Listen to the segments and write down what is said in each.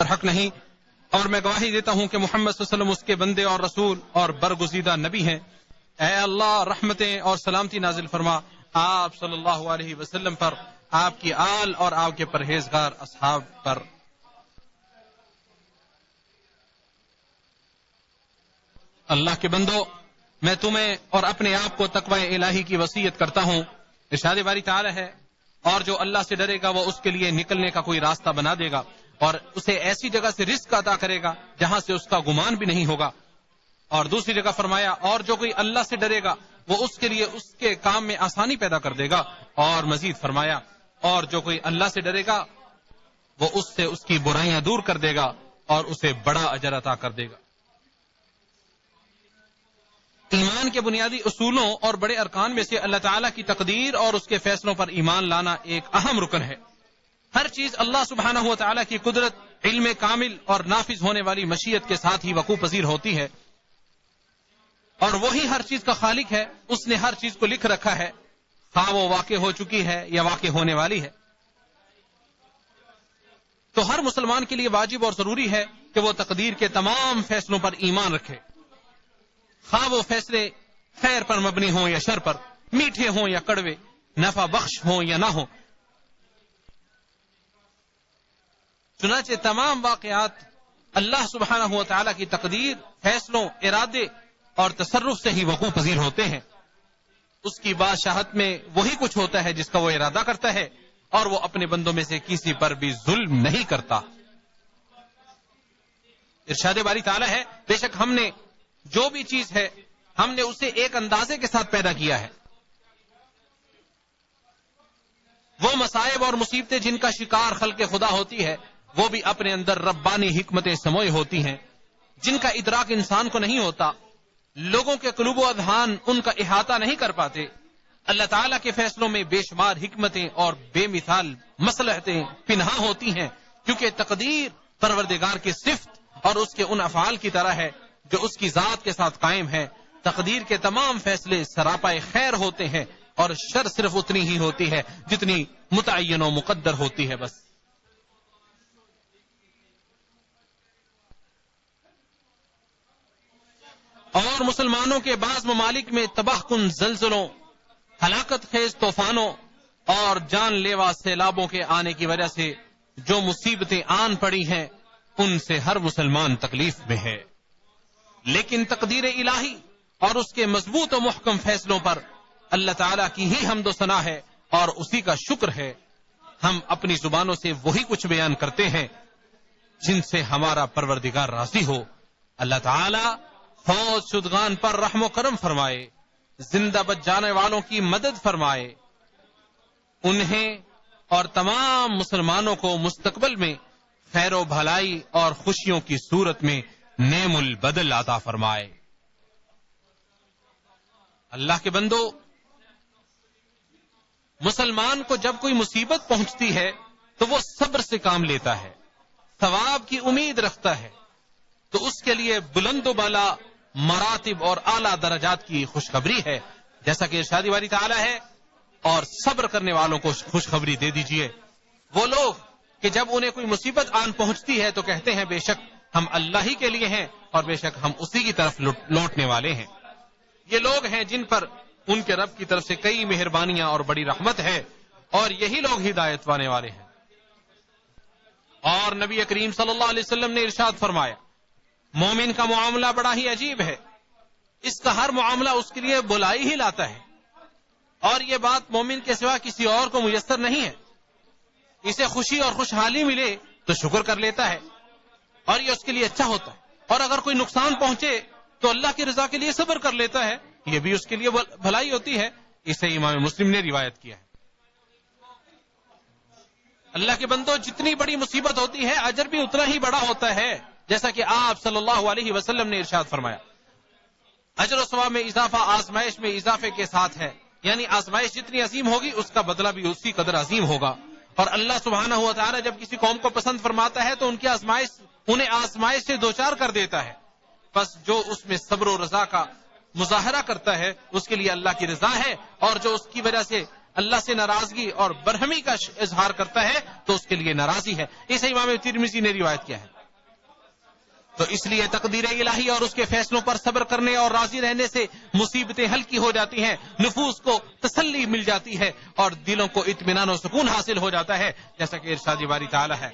پر حق نہیں، اور میں گواہی دیتا ہوں کہ محمد صلی اللہ علیہ وسلم اس کے بندے اور رسول اور برگزیدہ نبی ہیں۔ اے اللہ رحمتیں اور سلامتی نازل فرما آپ صلی اللہ علیہ وسلم پر، آپ کی آل اور آپ کے پرہیزگار اصحاب پر۔ اللہ کے بندو، میں تمہیں اور اپنے آپ کو تقوی الہی کی وصیت کرتا ہوں۔ ارشاد باری تعالی ہے، اور جو اللہ سے ڈرے گا وہ اس کے لیے نکلنے کا کوئی راستہ بنا دے گا اور اسے ایسی جگہ سے رزق عطا کرے گا جہاں سے اس کا گمان بھی نہیں ہوگا۔ اور دوسری جگہ فرمایا، اور جو کوئی اللہ سے ڈرے گا وہ اس کے لیے اس کے کام میں آسانی پیدا کر دے گا۔ اور مزید فرمایا، اور جو کوئی اللہ سے ڈرے گا وہ اس سے اس کی برائیاں دور کر دے گا اور اسے بڑا اجر عطا کر دے گا۔ ایمان کے بنیادی اصولوں اور بڑے ارکان میں سے اللہ تعالیٰ کی تقدیر اور اس کے فیصلوں پر ایمان لانا ایک اہم رکن ہے۔ ہر چیز اللہ سبحانہ و تعالیٰ کی قدرت، علم کامل اور نافذ ہونے والی مشیت کے ساتھ ہی وقوع پذیر ہوتی ہے، اور وہی ہر چیز کا خالق ہے۔ اس نے ہر چیز کو لکھ رکھا ہے، خواہ وہ واقع ہو چکی ہے یا واقع ہونے والی ہے۔ تو ہر مسلمان کے لیے واجب اور ضروری ہے کہ وہ تقدیر کے تمام فیصلوں پر ایمان رکھے، خواہ وہ فیصلے خیر پر مبنی ہوں یا شر پر، میٹھے ہوں یا کڑوے، نفع بخش ہوں یا نہ ہوں۔ چنانچہ تمام واقعات اللہ سبحانہ و تعالیٰ کی تقدیر، فیصلوں، ارادے اور تصرف سے ہی وقوع پذیر ہوتے ہیں۔ اس کی بادشاہت میں وہی کچھ ہوتا ہے جس کا وہ ارادہ کرتا ہے، اور وہ اپنے بندوں میں سے کسی پر بھی ظلم نہیں کرتا۔ ارشاد باری تعالیٰ ہے، بے شک ہم نے جو بھی چیز ہے ہم نے اسے ایک اندازے کے ساتھ پیدا کیا ہے۔ وہ مصائب اور مصیبتیں جن کا شکار خلق خدا ہوتی ہے وہ بھی اپنے اندر ربانی حکمتیں سموئے ہوتی ہیں جن کا ادراک انسان کو نہیں ہوتا۔ لوگوں کے قلوب و اذہان ان کا احاطہ نہیں کر پاتے۔ اللہ تعالیٰ کے فیصلوں میں بے شمار حکمتیں اور بے مثال مصلحتیں پنہاں ہوتی ہیں، کیونکہ تقدیر پروردگار کی صفت اور اس کے ان افعال کی طرح ہے جو اس کی ذات کے ساتھ قائم ہے۔ تقدیر کے تمام فیصلے سراپائے خیر ہوتے ہیں، اور شر صرف اتنی ہی ہوتی ہے جتنی متعین و مقدر ہوتی ہے۔ بس اور مسلمانوں کے بعض ممالک میں تباہ کن زلزلوں، ہلاکت خیز طوفانوں اور جان لیوا سیلابوں کے آنے کی وجہ سے جو مصیبتیں آن پڑی ہیں ان سے ہر مسلمان تکلیف میں ہے، لیکن تقدیر الہی اور اس کے مضبوط و محکم فیصلوں پر اللہ تعالیٰ کی ہی حمد و ثنا ہے اور اسی کا شکر ہے۔ ہم اپنی زبانوں سے وہی کچھ بیان کرتے ہیں جن سے ہمارا پروردگار راضی ہو۔ اللہ تعالیٰ فوت شدگان پر رحم و کرم فرمائے، زندہ بچ جانے والوں کی مدد فرمائے، انہیں اور تمام مسلمانوں کو مستقبل میں خیر و بھلائی اور خوشیوں کی صورت میں نعم البدل عطا فرمائے۔ اللہ کے بندو، مسلمان کو جب کوئی مصیبت پہنچتی ہے تو وہ صبر سے کام لیتا ہے، ثواب کی امید رکھتا ہے، تو اس کے لیے بلند و بالا مراتب اور اعلیٰ درجات کی خوشخبری ہے، جیسا کہ ارشاد باری تعالیٰ ہے، اور صبر کرنے والوں کو خوشخبری دے دیجئے۔ وہ لوگ کہ جب انہیں کوئی مصیبت آن پہنچتی ہے تو کہتے ہیں بے شک ہم اللہ ہی کے لیے ہیں اور بے شک ہم اسی کی طرف لوٹنے والے ہیں۔ یہ لوگ ہیں جن پر ان کے رب کی طرف سے کئی مہربانیاں اور بڑی رحمت ہے، اور یہی لوگ ہدایت پانے والے ہیں۔ اور نبی کریم صلی اللہ علیہ وسلم نے ارشاد فرمایا، مومن کا معاملہ بڑا ہی عجیب ہے، اس کا ہر معاملہ اس کے لیے بلائی ہی لاتا ہے، اور یہ بات مومن کے سوا کسی اور کو میسر نہیں ہے۔ اسے خوشی اور خوشحالی ملے تو شکر کر لیتا ہے اور یہ اس کے لیے اچھا ہوتا ہے، اور اگر کوئی نقصان پہنچے تو اللہ کی رضا کے لیے صبر کر لیتا ہے، یہ بھی اس کے لیے بھلائی ہوتی ہے۔ اسے امام مسلم نے روایت کیا ہے۔ اللہ کے بندو، جتنی بڑی مصیبت ہوتی ہے اجر بھی اتنا ہی بڑا ہوتا ہے، جیسا کہ آپ صلی اللہ علیہ وسلم نے ارشاد فرمایا، اجر و ثواب میں اضافہ آزمائش میں اضافے کے ساتھ ہے، یعنی آزمائش جتنی عظیم ہوگی اس کا بدلہ بھی اسی قدر عظیم ہوگا۔ اور اللہ سبحانہ و تعالی جب کسی قوم کو پسند فرماتا ہے تو ان کی آزمائش انہیں آزمائش سے دوچار کر دیتا ہے، بس جو اس میں صبر و رضا کا مظاہرہ کرتا ہے اس کے لیے اللہ کی رضا ہے، اور جو اس کی وجہ سے اللہ سے ناراضگی اور برہمی کا اظہار کرتا ہے تو اس کے لیے ناراضی ہے۔ اسے امام ترمذی نے روایت کیا ہے۔ تو اس لیے تقدیر الہی اور اس کے فیصلوں پر صبر کرنے اور راضی رہنے سے مصیبتیں ہلکی ہو جاتی ہیں، نفوس کو تسلی مل جاتی ہے اور دلوں کو اطمینان و سکون حاصل ہو جاتا ہے، جیسا کہ ارشاد باری تعالی ہے۔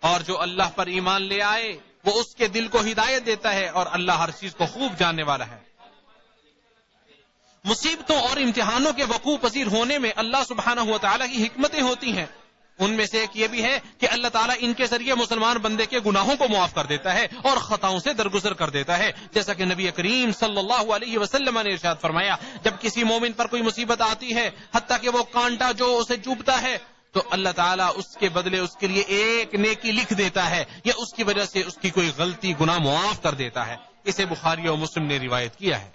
اور جو اللہ پر ایمان لے آئے وہ اس کے دل کو ہدایت دیتا ہے اور اللہ ہر چیز کو خوب جاننے والا ہے۔ مصیبتوں اور امتحانوں کے وقوع پذیر ہونے میں اللہ سبحانہ و تعالیٰ کی حکمتیں ہوتی ہیں۔ ان میں سے ایک یہ بھی ہے کہ اللہ تعالیٰ ان کے ذریعے مسلمان بندے کے گناہوں کو معاف کر دیتا ہے اور خطاؤں سے درگزر کر دیتا ہے، جیسا کہ نبی کریم صلی اللہ علیہ وسلم نے ارشاد فرمایا، جب کسی مومن پر کوئی مصیبت آتی ہے حتیٰ کہ وہ کانٹا جو اسے چبھتا ہے تو اللہ تعالیٰ اس کے بدلے اس کے لیے ایک نیکی لکھ دیتا ہے یا اس کی وجہ سے اس کی کوئی غلطی گناہ معاف کر دیتا ہے۔ اسے بخاری اور مسلم نے روایت کیا ہے۔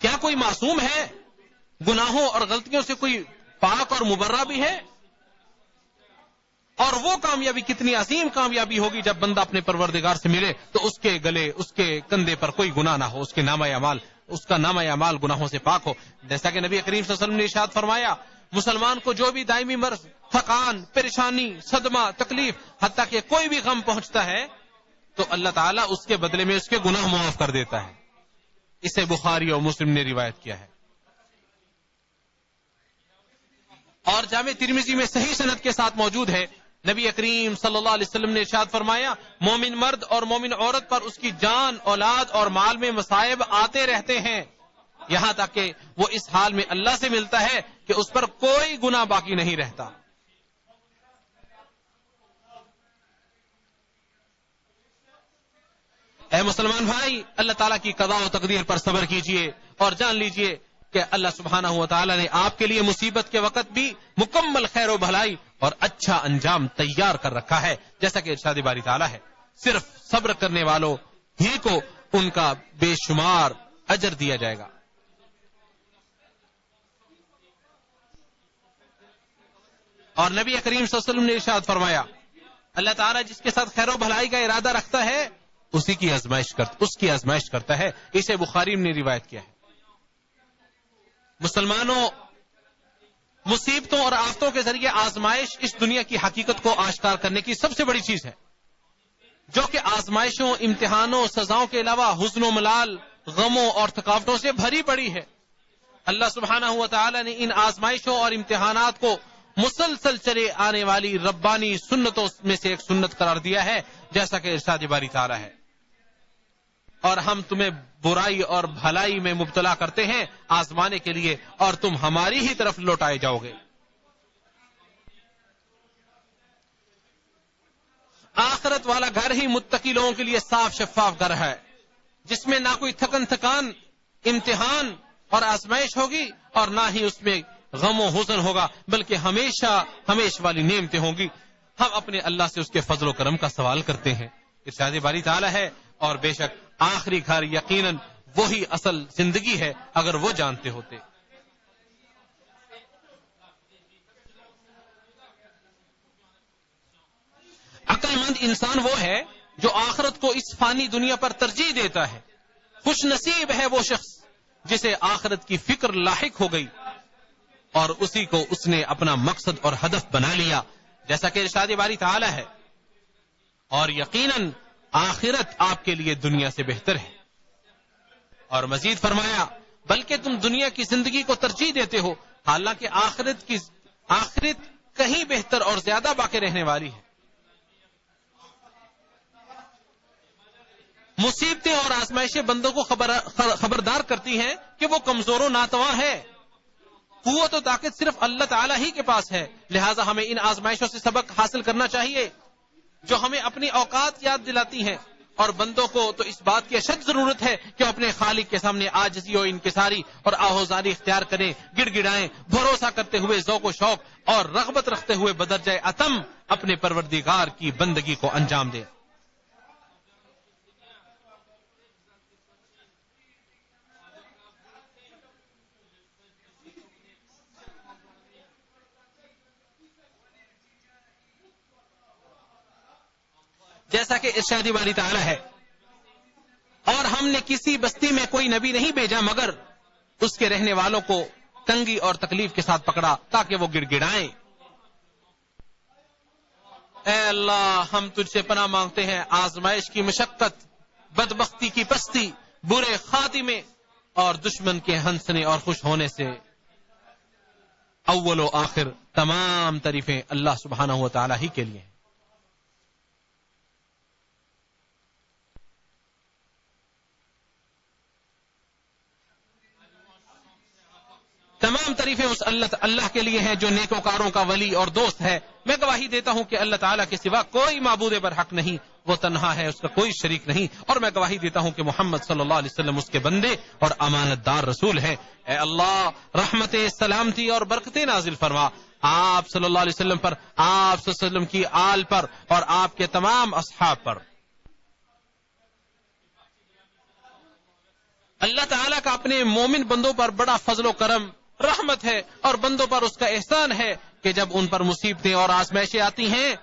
کیا کوئی معصوم ہے؟ گناہوں اور غلطیوں سے کوئی پاک اور مبرہ بھی ہے؟ اور وہ کامیابی کتنی عظیم کامیابی ہوگی جب بندہ اپنے پروردگار سے ملے تو اس کے گلے اس کے کندھے پر کوئی گناہ نہ ہو، اس کا نامہ اعمال گناہوں سے پاک ہو، جیسا کہ نبی کریم صلی اللہ علیہ وسلم نے ارشاد فرمایا، مسلمان کو جو بھی دائمی مرض، تھکان، پریشانی، صدمہ، تکلیف، حتیٰ کہ کوئی بھی غم پہنچتا ہے تو اللہ تعالیٰ اس کے بدلے میں اس کے گناہ معاف کر دیتا ہے۔ اسے بخاری اور مسلم نے روایت کیا ہے۔ اور جامع ترمذی میں صحیح سند کے ساتھ موجود ہے، نبی کریم صلی اللہ علیہ وسلم نے ارشاد فرمایا، مومن مرد اور مومن عورت پر اس کی جان، اولاد اور مال میں مصائب آتے رہتے ہیں، یہاں تک کہ وہ اس حال میں اللہ سے ملتا ہے کہ اس پر کوئی گناہ باقی نہیں رہتا۔ اے مسلمان بھائی، اللہ تعالیٰ کی قضاء و تقدیر پر صبر کیجئے اور جان لیجئے کہ اللہ سبحانہ و تعالیٰ نے آپ کے لیے مصیبت کے وقت بھی مکمل خیر و بھلائی اور اچھا انجام تیار کر رکھا ہے، جیسا کہ ارشاد باری تعالیٰ ہے، صرف صبر کرنے والوں ہی کو ان کا بے شمار اجر دیا جائے گا۔ اور نبی کریم صلی اللہ علیہ وسلم نے ارشاد فرمایا، اللہ تعالیٰ جس کے ساتھ خیر و بھلائی کا ارادہ رکھتا ہے اس کی آزمائش کرتا ہے۔ اسے بخاری نے روایت کیا ہے۔ مسلمانوں، مصیبتوں اور آفتوں کے ذریعے آزمائش اس دنیا کی حقیقت کو آشکار کرنے کی سب سے بڑی چیز ہے، جو کہ آزمائشوں، امتحانوں، سزاؤں کے علاوہ حزن و ملال، غموں اور تھکاوٹوں سے بھری پڑی ہے۔ اللہ سبحانہ و تعالی نے ان آزمائشوں اور امتحانات کو مسلسل چلے آنے والی ربانی سنتوں میں سے ایک سنت قرار دیا ہے، جیسا کہ ارشاد باری تعالی ہے، اور ہم تمہیں برائی اور بھلائی میں مبتلا کرتے ہیں آزمانے کے لیے، اور تم ہماری ہی طرف لوٹائے جاؤ گے۔ آخرت والا گھر ہی متقی لوگوں کے لیے صاف شفاف گھر ہے، جس میں نہ کوئی تھکان، امتحان اور آزمائش ہوگی، اور نہ ہی اس میں غم و حزن ہوگا، بلکہ ہمیشہ والی نعمتیں ہوں گی۔ ہم اپنے اللہ سے اس کے فضل و کرم کا سوال کرتے ہیں۔ ارشاد باری تعالی ہے، اور بے شک آخری گھر یقیناً وہی اصل زندگی ہے اگر وہ جانتے ہوتے۔ عقل مند انسان وہ ہے جو آخرت کو اس فانی دنیا پر ترجیح دیتا ہے۔ خوش نصیب ہے وہ شخص جسے آخرت کی فکر لاحق ہو گئی اور اسی کو اس نے اپنا مقصد اور ہدف بنا لیا، جیسا کہ ارشاد باری تعالی ہے، اور یقیناً آخرت آپ کے لیے دنیا سے بہتر ہے۔ اور مزید فرمایا، بلکہ تم دنیا کی زندگی کو ترجیح دیتے ہو، حالانکہ آخرت کہیں بہتر اور زیادہ باقی رہنے والی ہے۔ مصیبتیں اور آزمائشیں بندوں کو خبردار کرتی ہیں کہ وہ کمزور و ناتواں ہے۔ قوت و طاقت صرف اللہ تعالی ہی کے پاس ہے، لہٰذا ہمیں ان آزمائشوں سے سبق حاصل کرنا چاہیے جو ہمیں اپنی اوقات یاد دلاتی ہیں، اور بندوں کو تو اس بات کی اشد ضرورت ہے کہ اپنے خالق کے سامنے عاجزی و انکساری اور آہوزاری اختیار کریں، گڑ گڑائیں، بھروسہ کرتے ہوئے ذوق و شوق اور رغبت رکھتے ہوئے بدرجہ اتم اپنے پروردگار کی بندگی کو انجام دیں۔ جیسا کہ ارشاد باری تعالی ہے، اور ہم نے کسی بستی میں کوئی نبی نہیں بھیجا مگر اس کے رہنے والوں کو تنگی اور تکلیف کے ساتھ پکڑا تاکہ وہ گڑ گڑائیں۔ اے اللہ ہم تجھ سے پناہ مانگتے ہیں آزمائش کی مشقت، بدبختی کی پستی، برے خاتمے اور دشمن کے ہنسنے اور خوش ہونے سے۔ اول و آخر تمام تعریفیں اللہ سبحانہ و تعالی ہی کے لیے ہیں۔ تمام تعریفیں اس اللہ کے لیے ہیں جو نیکوکاروں کا ولی اور دوست ہے۔ میں گواہی دیتا ہوں کہ اللہ تعالیٰ کے سوا کوئی معبود برحق نہیں، وہ تنہا ہے، اس کا کوئی شریک نہیں، اور میں گواہی دیتا ہوں کہ محمد صلی اللہ علیہ وسلم اس کے بندے اور امانت دار رسول ہے۔ اے اللہ رحمت، سلامتی اور برکتیں نازل فرما آپ صلی اللہ علیہ وسلم پر، آپ صلی اللہ علیہ وسلم کی آل پر اور آپ کے تمام اصحاب پر۔ اللہ تعالیٰ کا اپنے مومن بندوں پر بڑا فضل و کرم، رحمت ہے، اور بندوں پر اس کا احسان ہے کہ جب ان پر مصیبتیں اور آزمائشیں آتی ہیں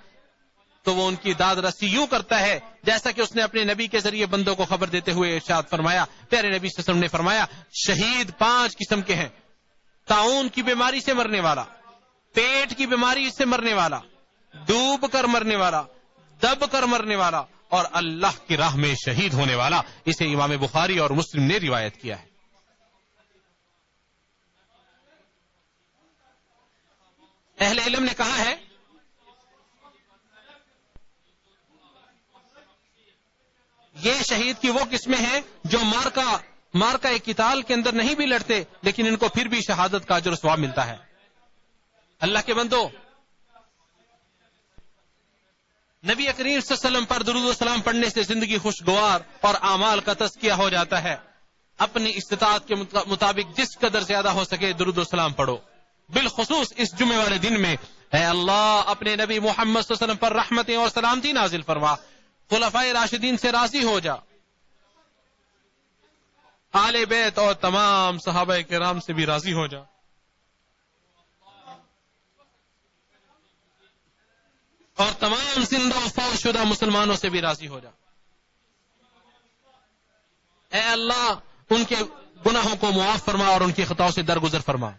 تو وہ ان کی داد رسی یوں کرتا ہے جیسا کہ اس نے اپنے نبی کے ذریعے بندوں کو خبر دیتے ہوئے ارشاد فرمایا۔ پیارے نبی صلی اللہ علیہ وسلم نے فرمایا شہید 5 قسم کے ہیں: طاعون کی بیماری سے مرنے والا، پیٹ کی بیماری سے مرنے والا، ڈوب کر مرنے والا، دب کر مرنے والا، اور اللہ کی راہ میں شہید ہونے والا۔ اسے امام بخاری اور مسلم نے روایت کیا ہے۔ اہل علم نے کہا ہے یہ شہید کی وہ قسمیں ہیں جو مارکا قتال کے اندر نہیں بھی لڑتے لیکن ان کو پھر بھی شہادت کا اجر و ثواب ملتا ہے۔ اللہ کے بندو، نبی کریم صلی اللہ علیہ وسلم پر درود و سلام پڑھنے سے زندگی خوشگوار اور اعمال کا تزکیہ ہو جاتا ہے۔ اپنی استطاعت کے مطابق جس قدر زیادہ ہو سکے درود و سلام پڑھو، بالخصوص اس جمعے والے دن میں۔ اے اللہ اپنے نبی محمد صلی اللہ علیہ وسلم پر رحمتیں اور سلامتی نازل فرما، خلفائے راشدین سے راضی ہو جا، آل بیت اور تمام صحابہ کرام سے بھی راضی ہو جا، اور تمام زندہ و فوت شدہ مسلمانوں سے بھی راضی ہو جا۔ اے اللہ ان کے گناہوں کو معاف فرما اور ان کی خطاؤں سے درگزر فرما۔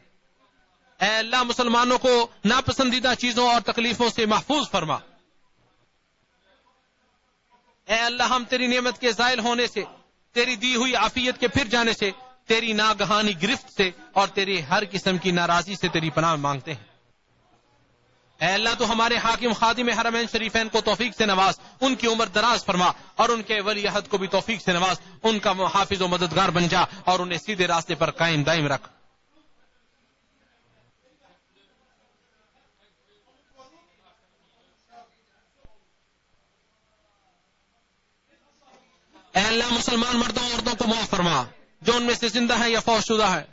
اے اللہ مسلمانوں کو ناپسندیدہ چیزوں اور تکلیفوں سے محفوظ فرما۔ اے اللہ ہم تیری نعمت کے زائل ہونے سے، تیری دی ہوئی عافیت کے پھر جانے سے، تیری ناگہانی گرفت سے اور تیری ہر قسم کی ناراضی سے تیری پناہ مانگتے ہیں۔ اے اللہ تو ہمارے حاکم خادم حرمین شریفین کو توفیق سے نواز، ان کی عمر دراز فرما، اور ان کے ولی عہد کو بھی توفیق سے نواز، ان کا حافظ و مددگار بن جا اور انہیں سیدھے راستے پر قائم دائم رکھ۔ اے اللہ مسلمان مردوں اور عورتوں کو معاف فرما جو ان میں سے زندہ ہیں یا فوت شدہ ہے۔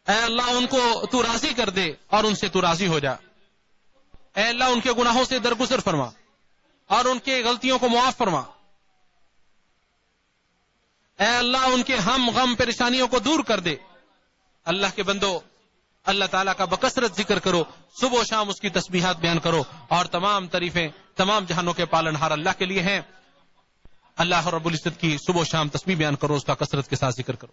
اے اللہ ان کو تو راضی کر دے اور ان سے تو راضی ہو جا۔ اے اللہ ان کے گناہوں سے درگزر فرما اور ان کے غلطیوں کو معاف فرما۔ اے اللہ ان کے ہم غم پریشانیوں کو دور کر دے۔ اللہ کے بندو، اللہ تعالیٰ کا بکثرت ذکر کرو، صبح و شام اس کی تسبیحات بیان کرو، اور تمام تعریفیں تمام جہانوں کے پالنہار اللہ کے لیے ہیں۔ اللہ رب العزت کی صبح و شام تسبیح بیان کرو، اس کا کثرت کے ساتھ ذکر کرو۔